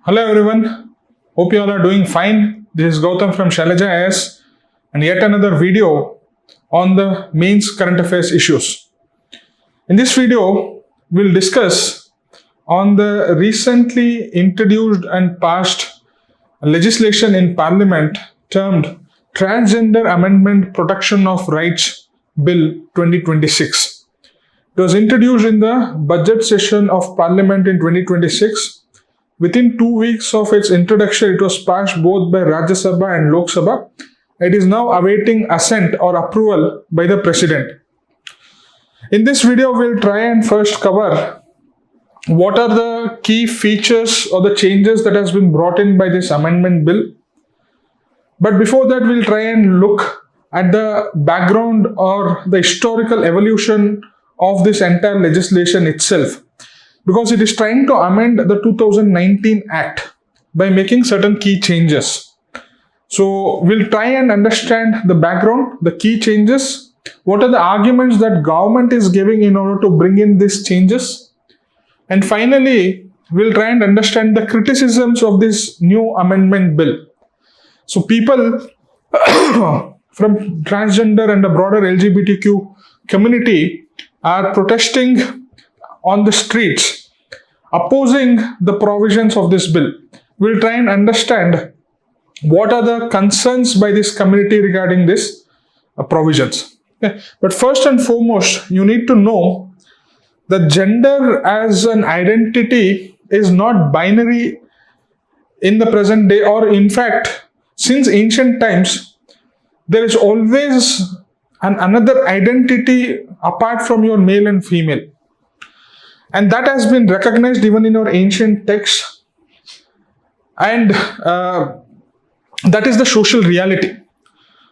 Hello everyone, hope you all are doing fine. This is Gautam from Shailaja IS and yet another video on the mains current affairs issues. In this video, we'll discuss on the recently introduced and passed legislation in Parliament termed Transgender Amendment Protection of Rights Bill 2026. It was introduced in the budget session of Parliament in 2026. Within 2 weeks of its introduction, it was passed both by Rajya Sabha and Lok Sabha. It is now awaiting assent or approval by the President. In this video, we'll try and first cover what are the key features or the changes that has been brought in by this amendment bill. But before that, we'll try and look at the background or the historical evolution of this entire legislation itself, because it is trying to amend the 2019 Act by making certain key changes. So we'll try and understand the background, the key changes, what are the arguments that government is giving in order to bring in these changes, and finally we'll try and understand the criticisms of this new amendment bill. So people from transgender and the broader LGBTQ community are protesting on the streets opposing the provisions of this bill. We'll try and understand what are the concerns by this community regarding this provisions. Okay. But first and foremost, you need to know that gender as an identity is not binary in the present day, or in fact, since ancient times, there is always another identity apart from your male and female. And that has been recognized even in our ancient texts. And that is the social reality.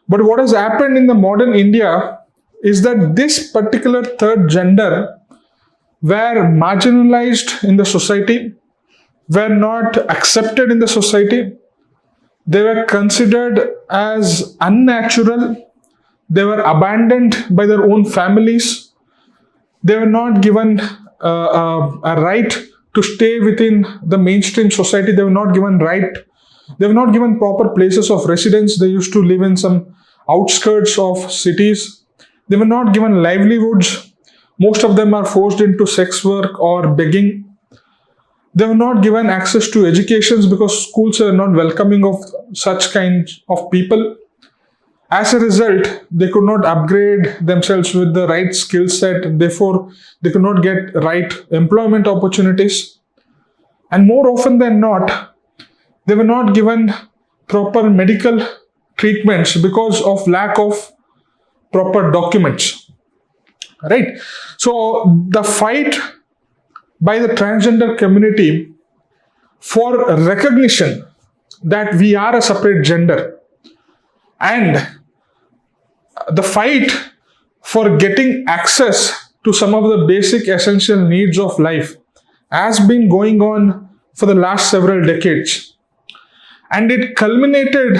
But what has happened in the modern India is that this particular third gender were marginalized in the society, were not accepted in the society. They were considered as unnatural. They were abandoned by their own families. They were not given a right to stay within the mainstream society. They were not given they were not given proper places of residence. They used to live in some outskirts of cities. They were not given livelihoods. Most of them are forced into sex work or begging. They were not given access to educations because schools are not welcoming of such kinds of people. As a result, they could not upgrade themselves with the right skill set. Therefore, they could not get right employment opportunities. And more often than not, they were not given proper medical treatments because of lack of proper documents. Right? So, the fight by the transgender community for recognition that we are a separate gender, and the fight for getting access to some of the basic essential needs of life has been going on for the last several decades. And it culminated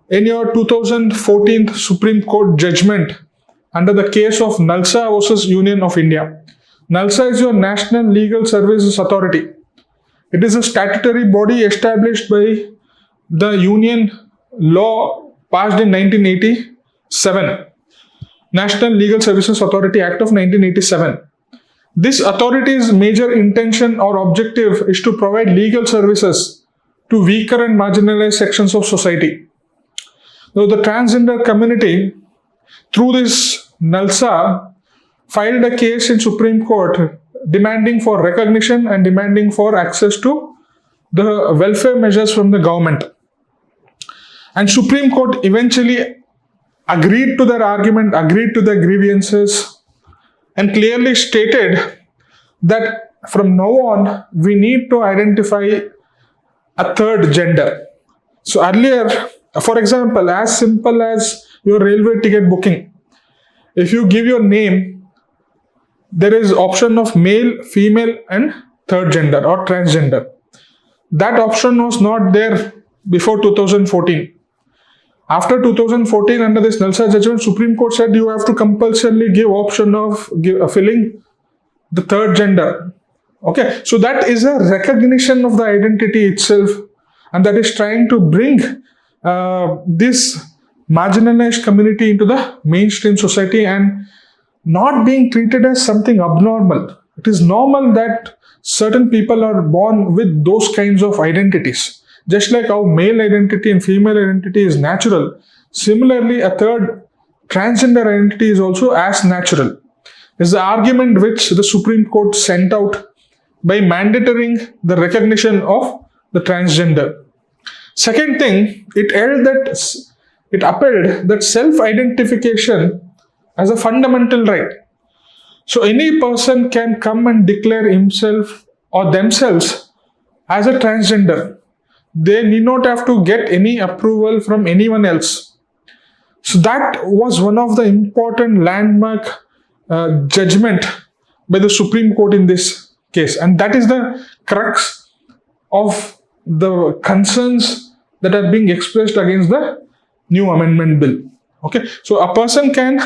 in your 2014 Supreme Court judgment under the case of NALSA versus Union of India. NALSA is your National Legal Services Authority. It is a statutory body established by the Union law passed in 1987, National Legal Services Authority Act of 1987. This authority's major intention or objective is to provide legal services to weaker and marginalized sections of society. Now, the transgender community, through this NALSA, filed a case in Supreme Court demanding for recognition and demanding for access to the welfare measures from the government. And Supreme Court eventually agreed to their argument, agreed to their grievances, and clearly stated that from now on, we need to identify a third gender. So earlier, for example, as simple as your railway ticket booking, if you give your name, there is option of male, female, and third gender or transgender. That option was not there before 2014. After 2014, under this NALSA judgment, Supreme Court said you have to compulsorily give option of filling the third gender Okay, so that is a recognition of the identity itself, and that is trying to bring this marginalized community into the mainstream society and not being treated as something abnormal. It is normal that certain people are born with those kinds of identities. Just like how male identity and female identity is natural, similarly, a third transgender identity is also as natural. Is the argument which the Supreme Court sent out by mandating the recognition of the transgender. Second thing, it upheld that self-identification as a fundamental right. So any person can come and declare himself or themselves as a transgender. They need not have to get any approval from anyone else. So that was one of the important landmark judgment by the Supreme Court in this case, and that is the crux of the concerns that are being expressed against the new amendment bill. Okay, so a person can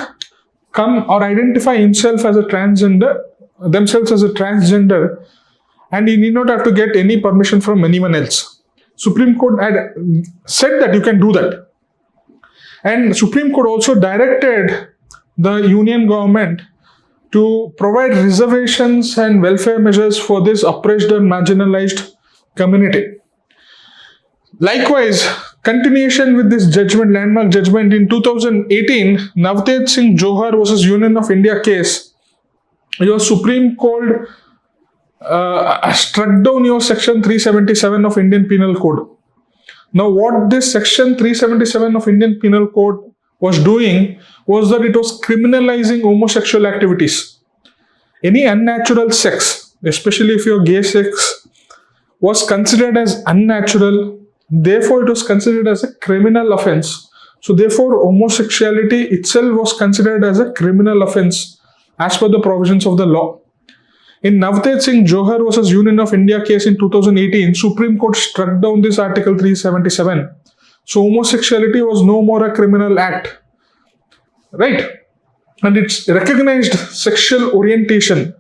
come or identify himself as a transgender, themselves as a transgender, and he need not have to get any permission from anyone else. Supreme Court had said that you can do that, and Supreme Court also directed the union government to provide reservations and welfare measures for this oppressed and marginalized community. Likewise, continuation with this judgment, landmark judgment in 2018, Navtej Singh Johar versus Union of India case, your Supreme Court struck down your section 377 of Indian Penal Code. Now, what this section 377 of Indian Penal Code was doing was that it was criminalizing homosexual activities. Any unnatural sex, especially if your gay sex, was considered as unnatural. Therefore, it was considered as a criminal offense. So, therefore, homosexuality itself was considered as a criminal offense as per the provisions of the law. In Navtej Singh Johar versus Union of India case in 2018, Supreme Court struck down this Article 377. So, homosexuality was no more a criminal act, right? And it's recognized sexual orientation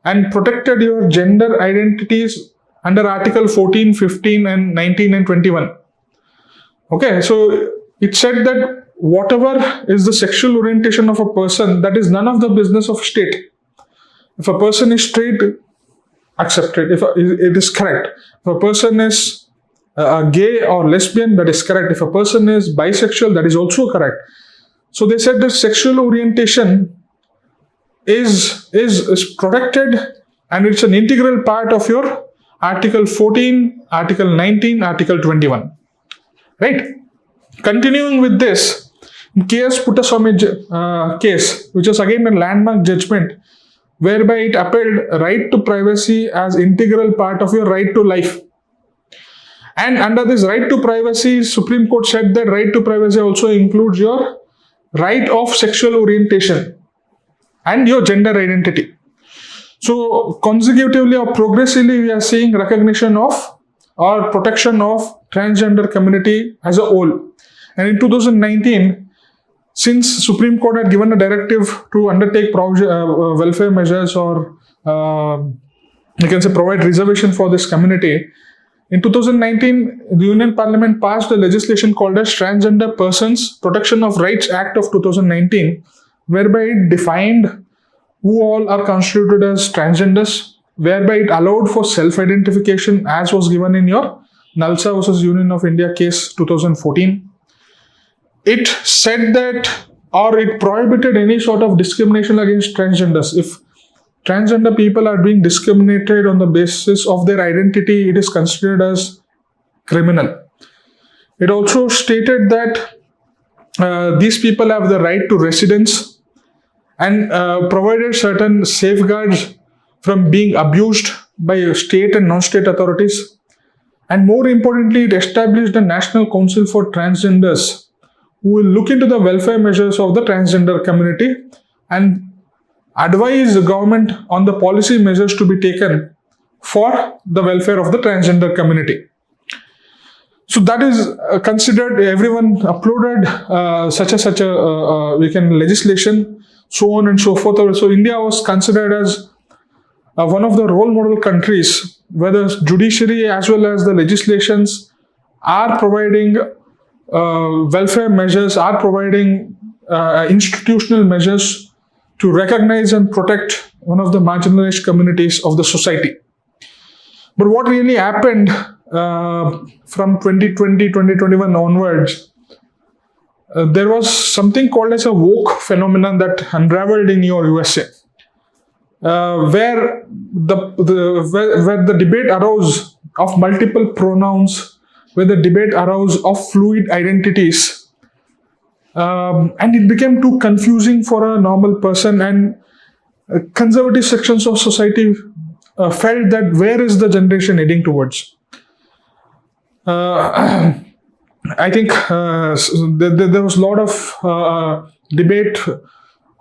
and protected your gender identities under Article 14, 15, and 19 and 21. Okay, so it said that whatever is the sexual orientation of a person, that is none of the business of state. If a person is straight, accepted. If it is correct. If a person is gay or lesbian, that is correct. If a person is bisexual, that is also correct. So they said that sexual orientation is protected, and it's an integral part of your Article 14, Article 19, Article 21. Right? Continuing with this, in K.S. Puttaswamy case, which was again a landmark judgment, whereby it upheld right to privacy as integral part of your right to life. And under this right to privacy, Supreme Court said that right to privacy also includes your right of sexual orientation and your gender identity. So consecutively or progressively, we are seeing recognition of or protection of transgender community as a whole. And in 2019, since Supreme Court had given a directive to undertake welfare measures or you can say provide reservation for this community, in 2019, the Union Parliament passed a legislation called as Transgender Persons Protection of Rights Act of 2019, whereby it defined who all are constituted as transgenders, whereby it allowed for self-identification as was given in your NALSA versus Union of India case 2014. It said that, or it prohibited any sort of discrimination against transgenders. If transgender people are being discriminated on the basis of their identity, it is considered as criminal. It also stated that these people have the right to residence and provided certain safeguards from being abused by state and non-state authorities. And more importantly, it established a National Council for Transgenders who will look into the welfare measures of the transgender community and advise the government on the policy measures to be taken for the welfare of the transgender community. So that is considered, everyone uploaded such a legislation, so on and so forth. So India was considered as one of the role model countries where the judiciary as well as the legislations are providing welfare measures, are providing institutional measures to recognize and protect one of the marginalized communities of the society. But what really happened from 2020, 2021 onwards, there was something called as a woke phenomenon that unraveled in your USA, where the debate arose of multiple pronouns, where the debate arose of fluid identities, and it became too confusing for a normal person, and conservative sections of society felt that where is the generation heading towards? I think there was a lot of debate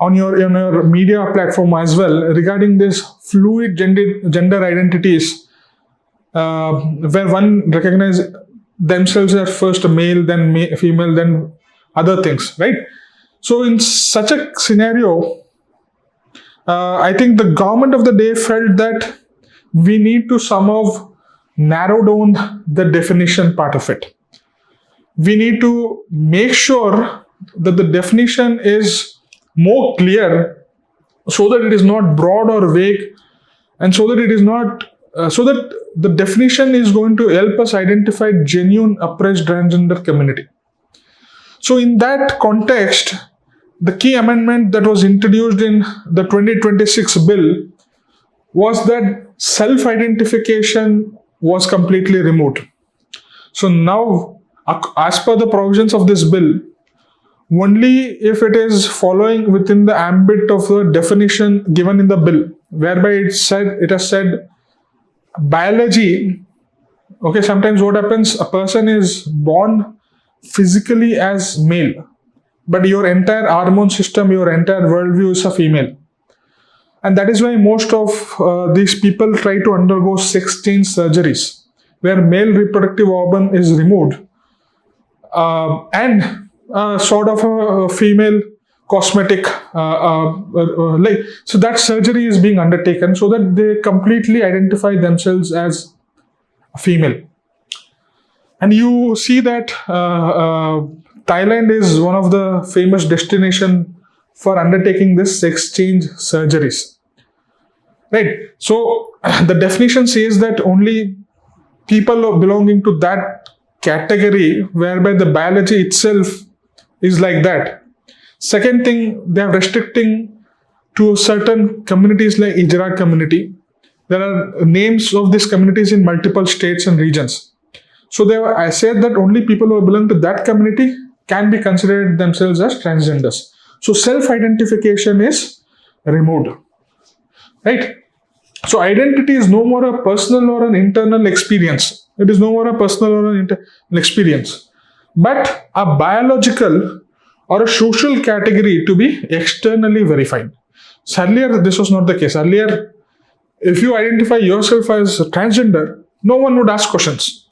on your media platform as well regarding this fluid gender identities, where one recognizes themselves as first a male, then female, then other things, right? So in such a scenario, I think the government of the day felt that we need to somehow narrow down the definition part of it. We need to make sure that the definition is more clear, so that it is not broad or vague, and so that it is not so that the definition is going to help us identify genuine oppressed transgender community. So in that context, the key amendment that was introduced in the 2026 bill was that self-identification was completely removed. So now, as per the provisions of this bill, only if it is following within the ambit of the definition given in the bill, whereby it has said biology. Okay, sometimes what happens, a person is born physically as male, but your entire hormone system, your entire worldview is a female. And that is why most of these people try to undergo sex change surgeries, where male reproductive organ is removed and sort of a female cosmetic, so that surgery is being undertaken so that they completely identify themselves as a female. And you see that Thailand is one of the famous destinations for undertaking this sex change surgeries, right? So the definition says that only people belonging to that category, whereby the biology itself is like that. Second thing, they are restricting to certain communities like Hijra community. There are names of these communities in multiple states and regions. So I said that only people who belong to that community can be considered themselves as transgenders. So self-identification is removed, right? So identity is no more a personal or an internal experience. It is no more a personal or an internal experience, but a biological or a social category to be externally verified. So earlier, this was not the case. Earlier, if you identify yourself as transgender, no one would ask questions,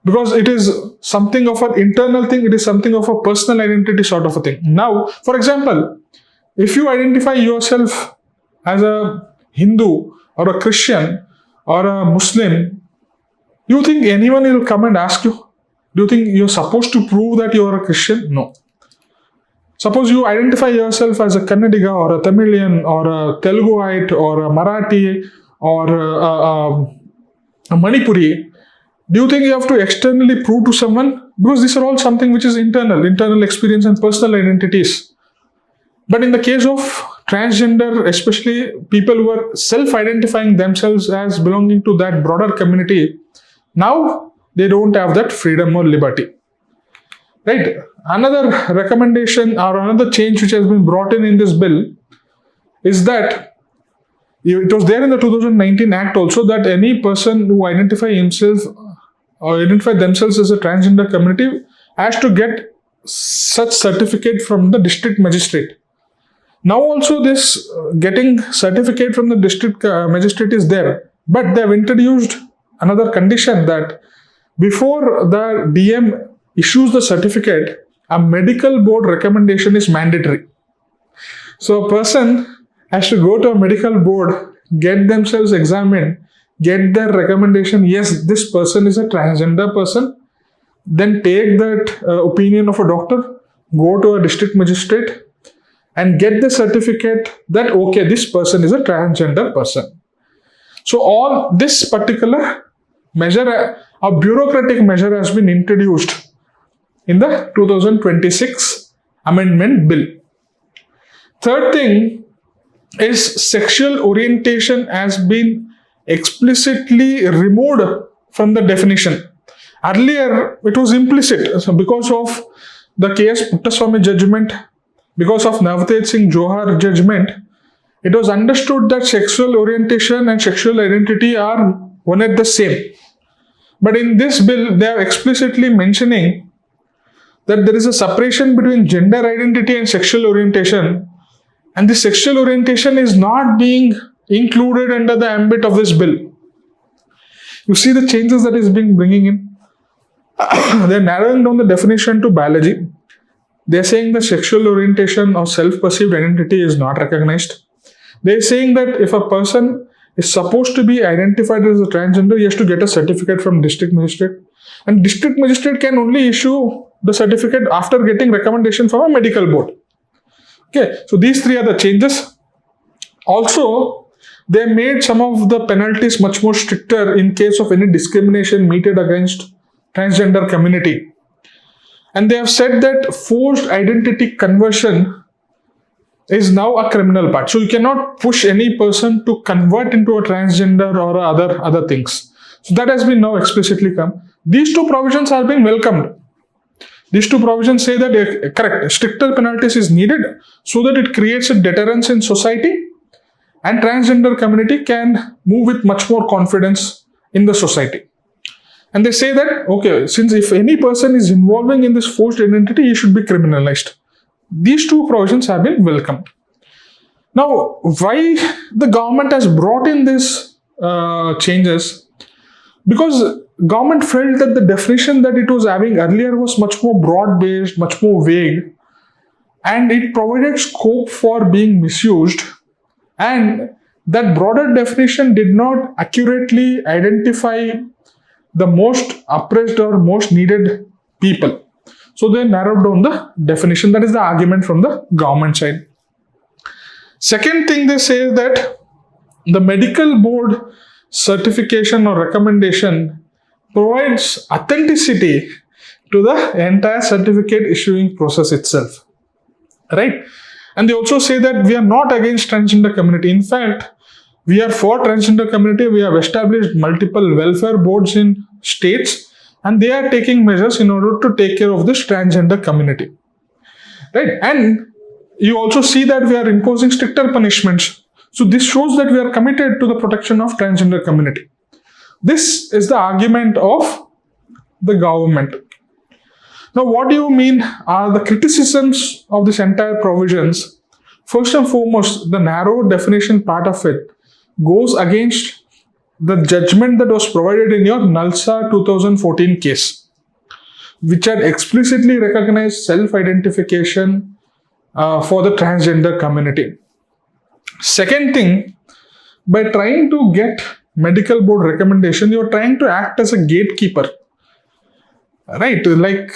because it is something of an internal thing, it is something of a personal identity sort of a thing. Now, for example, if you identify yourself as a Hindu or a Christian or a Muslim, do you think anyone will come and ask you? Do you think you're supposed to prove that you're a Christian? No. Suppose you identify yourself as a Kannadiga or a Tamilian or a Teluguite or a Marathi or a Manipuri. Do you think you have to externally prove to someone? Because these are all something which is internal experience and personal identities. But in the case of transgender, especially people who are self-identifying themselves as belonging to that broader community, now they don't have that freedom or liberty. Right? Another recommendation or another change which has been brought in this bill is that it was there in the 2019 Act also, that any person who identify himself or identify themselves as a transgender community has to get such certificate from the district magistrate. Now also this getting certificate from the district magistrate is there, but they have introduced another condition that before the DM issues the certificate, a medical board recommendation is mandatory. So a person has to go to a medical board get themselves examined, get their recommendation, yes, this person is a transgender person, then take that opinion of a doctor, go to a district magistrate, and get the certificate that, okay, this person is a transgender person. So all this particular measure, a bureaucratic measure, has been introduced in the 2026 Amendment Bill. Third thing is sexual orientation has been explicitly removed from the definition. Earlier, it was implicit. So because of the K.S. Puttaswamy judgment, because of Navtej Singh Johar judgment, it was understood that sexual orientation and sexual identity are one and the same. But in this bill, they are explicitly mentioning that there is a separation between gender identity and sexual orientation, and the sexual orientation is not being included under the ambit of this bill. You see the changes that is being bringing in. They're narrowing down the definition to biology. They're saying that sexual orientation or self-perceived identity is not recognized. They're saying that if a person is supposed to be identified as a transgender, he has to get a certificate from district magistrate. And district magistrate can only issue the certificate after getting recommendation from a medical board. Okay, so these three are the changes. Also, they made some of the penalties much more stricter in case of any discrimination meted against transgender community. And they have said that forced identity conversion is now a criminal part. So you cannot push any person to convert into a transgender or other things. So that has been now explicitly come. These two provisions are being welcomed. These two provisions say that correct, stricter penalties is needed so that it creates a deterrence in society and transgender community can move with much more confidence in the society. And they say that, okay, since if any person is involving in this forced identity, he should be criminalized. These two provisions have been welcomed. Now, why the government has brought in these changes? Because government felt that the definition that it was having earlier was much more broad-based, much more vague, and it provided scope for being misused, and that broader definition did not accurately identify the most oppressed or most needed people. So they narrowed down the definition. That is the argument from the government side. Second thing they say is that the medical board certification or recommendation provides authenticity to the entire certificate issuing process itself. Right? And they also say that we are not against transgender community. In fact, we are for transgender community. We have established multiple welfare boards in states, and they are taking measures in order to take care of this transgender community. Right? And you also see that we are imposing stricter punishments. So this shows that we are committed to the protection of transgender community. This is the argument of the government. Now, what do you mean are the criticisms of this entire provisions? First and foremost, the narrow definition part of it goes against the judgment that was provided in your NALSA 2014 case, which had explicitly recognized self-identification for the transgender community. Second thing, by trying to get medical board recommendation, you're trying to act as a gatekeeper. Right? Like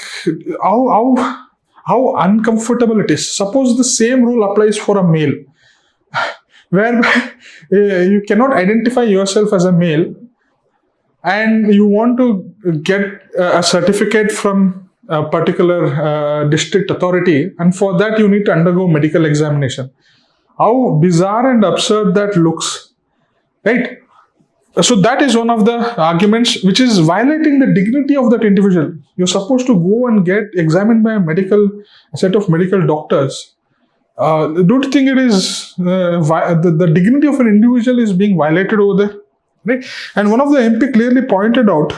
how uncomfortable it is. Suppose the same rule applies for a male, where you cannot identify yourself as a male and you want to get a certificate from a particular district authority, and for that you need to undergo medical examination. How bizarre and absurd that looks, right? So that is one of the arguments which is violating the dignity of that individual. You're supposed to go and get examined by a set of medical doctors. Don't you think it is the dignity of an individual is being violated over there? Right? And one of the MP clearly pointed out,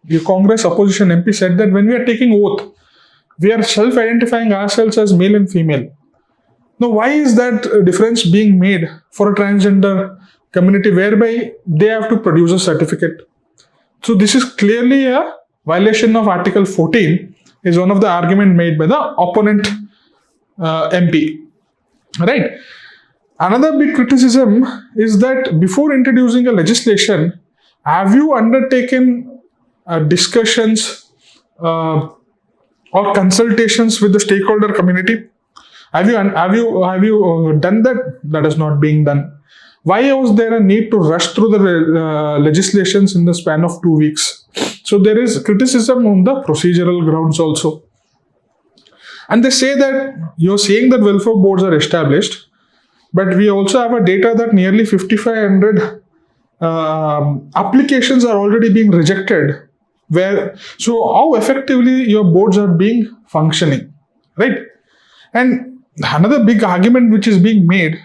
the Congress opposition MP said that when we are taking oath, we are self-identifying ourselves as male and female. Now, why is that difference being made for a transgender community whereby they have to produce a certificate? So this is clearly a violation of Article 14, is one of the argument made by the opponent MP. Right? Another big criticism is that before introducing a legislation, have you undertaken discussions or consultations with the stakeholder community? Have you done that? That is not being done. Why was there a need to rush through the legislations in the span of 2 weeks? So there is criticism on the procedural grounds also. And they say that you're saying that welfare boards are established, but we also have a data that nearly 5,500 applications are already being rejected. So how effectively your boards are being functioning, right? And another big argument which is being made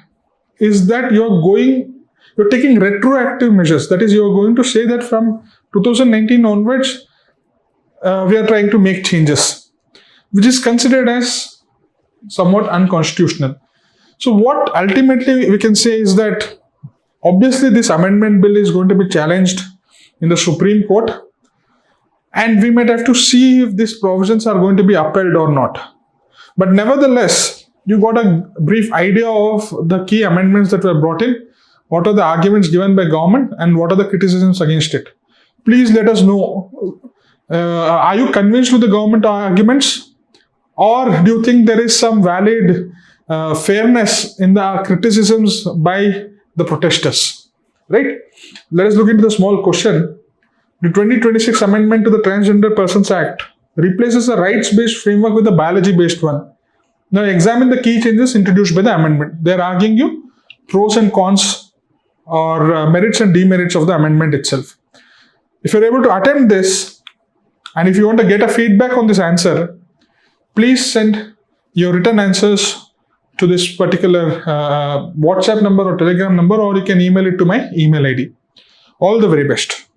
is that you're taking retroactive measures. That is, you're going to say that from 2019 onwards, we are trying to make changes, which is considered as somewhat unconstitutional. So what ultimately we can say is that obviously this amendment bill is going to be challenged in the Supreme Court, and we might have to see if these provisions are going to be upheld or not. But nevertheless, you got a brief idea of the key amendments that were brought in, what are the arguments given by government, and what are the criticisms against it. Please let us know, are you convinced with the government arguments, or do you think there is some valid fairness in the criticisms by the protesters, right? Let us look into the small question. The 2026 amendment to the Transgender Persons Act replaces a rights-based framework with a biology-based one. Now examine the key changes introduced by the amendment. They are arguing you pros and cons or merits and demerits of the amendment itself. If you're able to attempt this, and if you want to get a feedback on this answer, please send your written answers to this particular WhatsApp number or Telegram number, or you can email it to my email ID. All the very best.